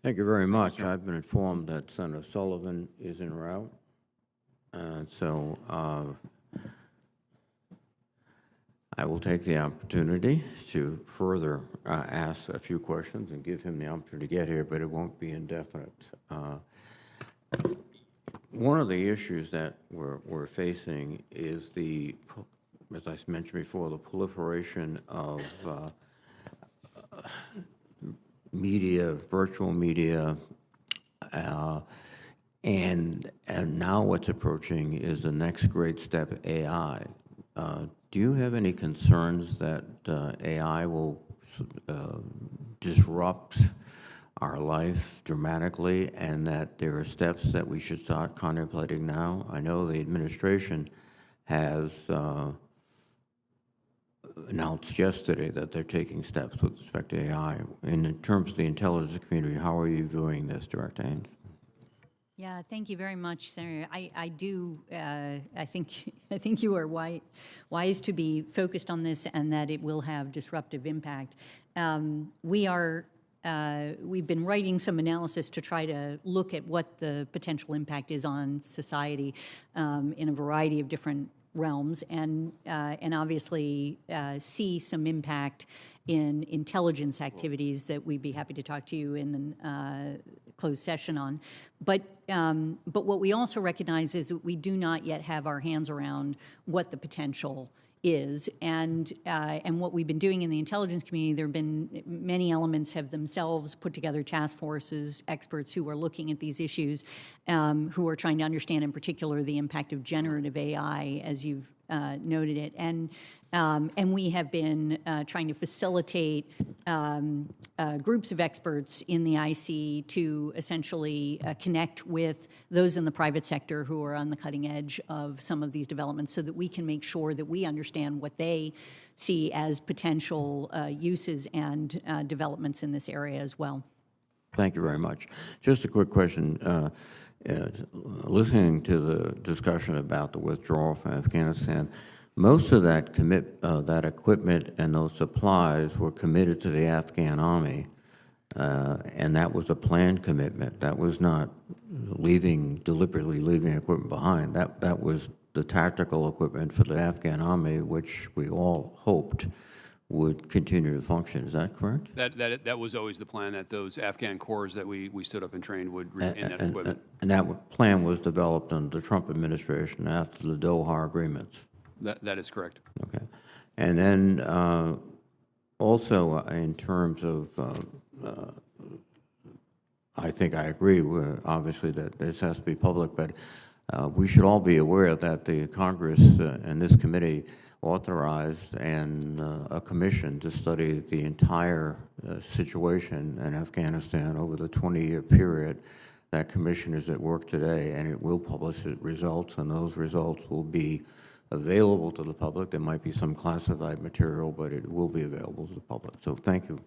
Thank you very much. I've been informed that Senator Sullivan is en route, and so I will take the opportunity to further ask a few questions and give him the opportunity to get here, but it won't be indefinite. One of the issues that we're facing is the, as I mentioned before, the proliferation of media, virtual media, and now what's approaching is the next great step, AI. Do you have any concerns that AI will disrupt our life dramatically, and that there are steps that we should start contemplating now? I know the administration has announced yesterday that they're taking steps with respect to AI. And in terms of the intelligence community, how are you viewing this, Director Haines? Yeah, thank you very much, Senator. I think you are wise to be focused on this, and that it will have disruptive impact. We've been writing some analysis to try to look at what the potential impact is on society in a variety of different realms, and obviously see some impact in intelligence activities that we'd be happy to talk to you in closed session on. But what we also recognize is that we do not yet have our hands around what the potential is, and what we've been doing in the intelligence community. There have been many elements have themselves put together task forces, experts who are looking at these issues, who are trying to understand in particular the impact of generative AI, as you've noted it, and we have been trying to facilitate groups of experts in the IC to essentially connect with those in the private sector who are on the cutting edge of some of these developments, so that we can make sure that we understand what they see as potential uses and developments in this area as well. Thank you very much. Just a quick question. Listening to the discussion about the withdrawal from Afghanistan, most of that that equipment and those supplies were committed to the Afghan army, and that was a planned commitment. That was not deliberately leaving equipment behind. That was the tactical equipment for the Afghan army, which we all hoped would continue to function. Is that correct? That was always the plan, that those Afghan corps that we stood up and trained would retain that equipment. And that plan was developed under the Trump administration after the Doha agreements. That is correct. Okay. And then also in terms of, I think I agree, obviously, that this has to be public, but we should all be aware that the Congress and this committee authorized a commission to study the entire situation in Afghanistan over the 20-year period. That commission is at work today, and it will publish its results, and those results will be available to the public. There might be some classified material, but it will be available to the public. So thank you.